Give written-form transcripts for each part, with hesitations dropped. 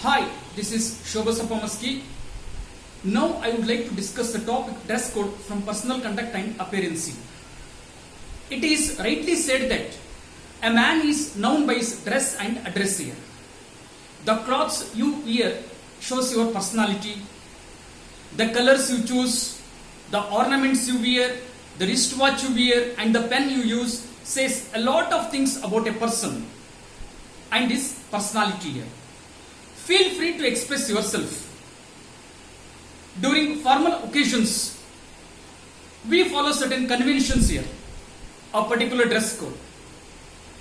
Hi, this is Shivabasu. Now I would like to discuss the topic dress code from personal conduct and appearance. It is rightly said that a man is known by his dress and address here. The clothes you wear shows your personality. The colors you choose, the ornaments you wear, the wristwatch you wear and the pen you use says a lot of things about a person and his personality here. Feel free to express yourself. During formal occasions, we follow certain conventions here, a particular dress code.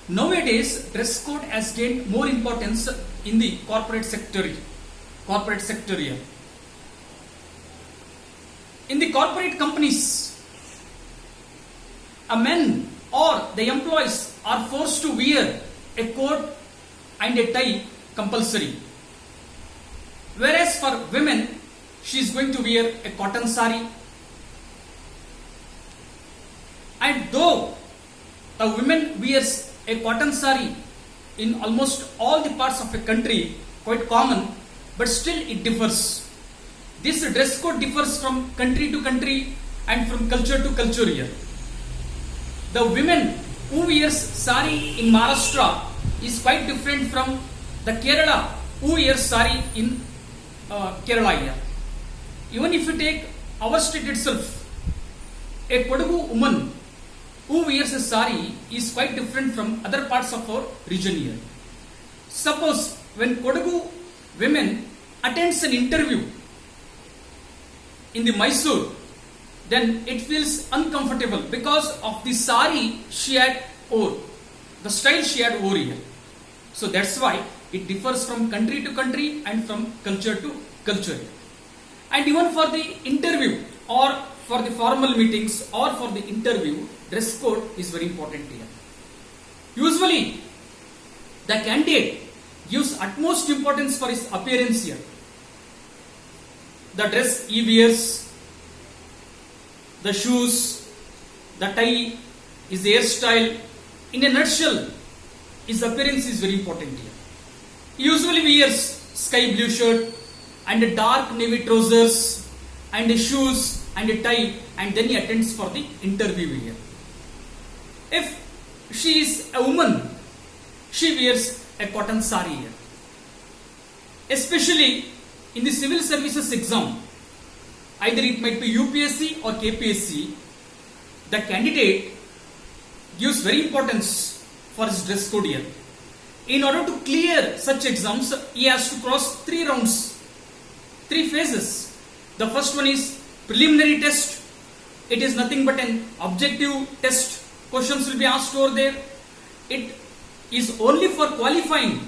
Nowadays, dress code has gained more importance in the corporate sector here. In the corporate companies, a men or the employees are forced to wear a coat and a tie compulsory. Whereas for women, she is going to wear a cotton sari. And though a woman wears a cotton sari in almost all the parts of a country, quite common, but still it differs. This dress code differs from country to country and from culture to culture here. The women who wears sari in Maharashtra is quite different from the Kerala who wears sari in Kerala here. Even if you take our state itself, a Kodagu woman who wears a sari is quite different from other parts of our region here. Suppose when Kodagu women attends an interview in the Mysore, then it feels uncomfortable because of the sari she had wore, the style she had wore here. So that's why it differs from country to country and from culture to culture. And even for the interview or for the formal meetings or for the interview, dress code is very important here. Usually, the candidate gives utmost importance for his appearance here. The dress he wears, the shoes, the tie, his hairstyle. In a nutshell, his appearance is very important here. He usually wears sky blue shirt and a dark navy trousers and a shoes and a tie, and then he attends for the interview here. If she is a woman, she wears a cotton sari here. Especially in the civil services exam, either it might be UPSC or KPSC, the candidate gives very importance for his dress code here. In order to clear such exams, he has to cross 3 rounds, 3 phases. The first one is preliminary test. It is nothing but an objective test. Questions will be asked over there. It is only for qualifying.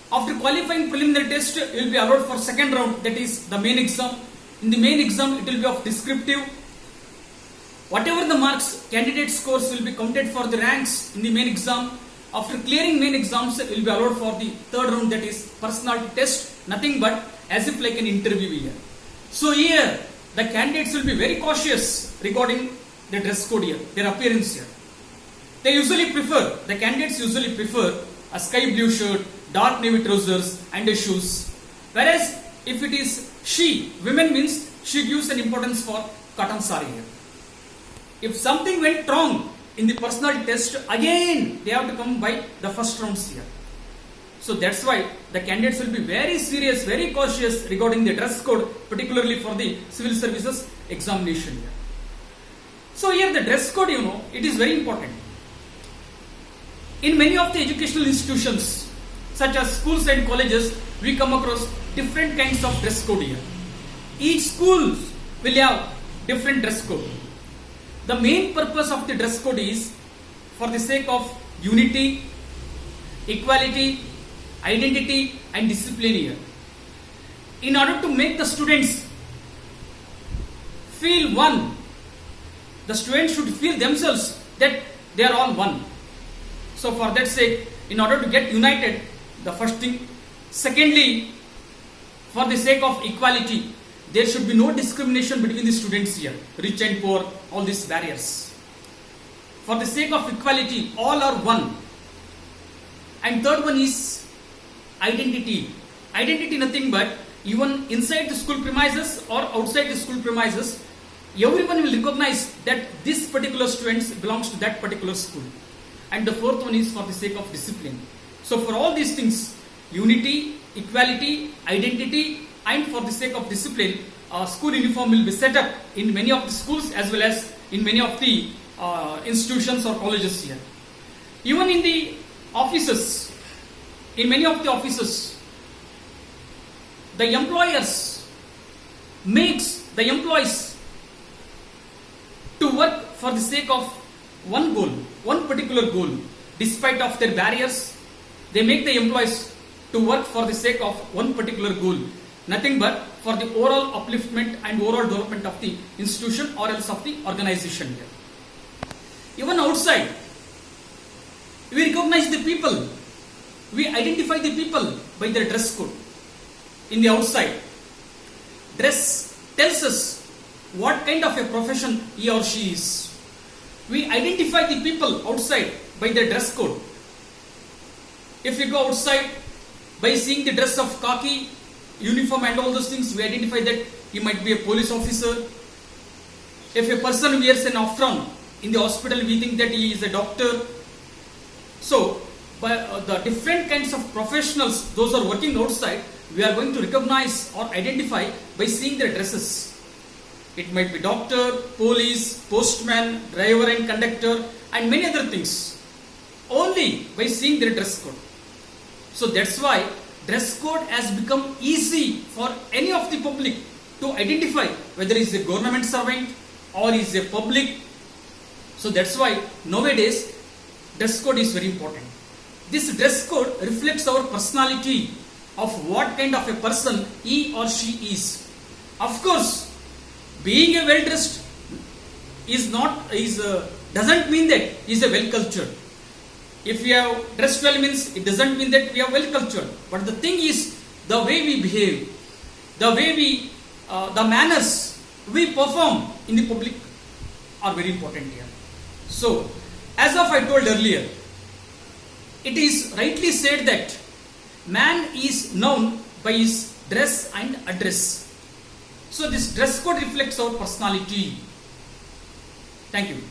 After qualifying preliminary test, you will be allowed for second round, that is the main exam. In the main exam, it will be of descriptive. Whatever the marks candidate scores will be counted for the ranks in the main exam. After clearing main exams, it will be allowed for the third round, that is personality test, nothing but as if like an interview here. So here, the candidates will be very cautious regarding the dress code here, their appearance here. The candidates usually prefer a sky blue shirt, dark navy trousers and a shoes. Whereas if it is women means she gives an importance for cotton sari here. If something went wrong in the personality test, again they have to come by the first rounds here. So that's why the candidates will be very serious, very cautious regarding the dress code, particularly for the civil services examination here. So here the dress code, it is very important. In many of the educational institutions, such as schools and colleges, we come across different kinds of dress code here. Each school will have different dress code. The main purpose of the dress code is for the sake of unity, equality, identity and discipline here. In order to make the students feel one, the students should feel themselves that they are all one. So for that sake, in order to get united, the first thing. Secondly, for the sake of equality, there should be no discrimination between the students here, rich and poor, all these barriers. For the sake of equality, all are one. And third one is identity. Identity nothing but even inside the school premises or outside the school premises, everyone will recognize that this particular student belongs to that particular school. And the fourth one is for the sake of discipline. So for all these things, unity, equality, identity, and for the sake of discipline, school uniform will be set up in many of the schools as well as in many of the institutions or colleges here. Even in the offices, in many of the offices, the employers makes the employees to work for the sake of one goal, one particular goal. Despite of their barriers, they make the employees to work for the sake of one particular goal. Nothing but for the overall upliftment and overall development of the institution or else of the organization here. Even outside, we recognize the people. We identify the people by their dress code. In the outside, dress tells us what kind of a profession he or she is. We identify the people outside by their dress code. If we go outside by seeing the dress of khaki, uniform and all those things, we identify that he might be a police officer. If a person wears an apron in the hospital, we think that he is a doctor. So, by the different kinds of professionals, those are working outside, we are going to recognize or identify by seeing their dresses. It might be doctor, police, postman, driver and conductor, and many other things, only by seeing their dress code. So that's why dress code has become easy for any of the public to identify whether he is a government servant or he is a public. So that's why nowadays dress code is very important. This dress code reflects our personality of what kind of a person he or she is. Of course, being a well-dressed doesn't mean that he is a well-cultured. If we have dressed well means it doesn't mean that we are well-cultured. But the thing is, the way we behave, the way we, the manners we perform in the public are very important here. So, as of I told earlier, it is rightly said that man is known by his dress and address. So this dress code reflects our personality. Thank you.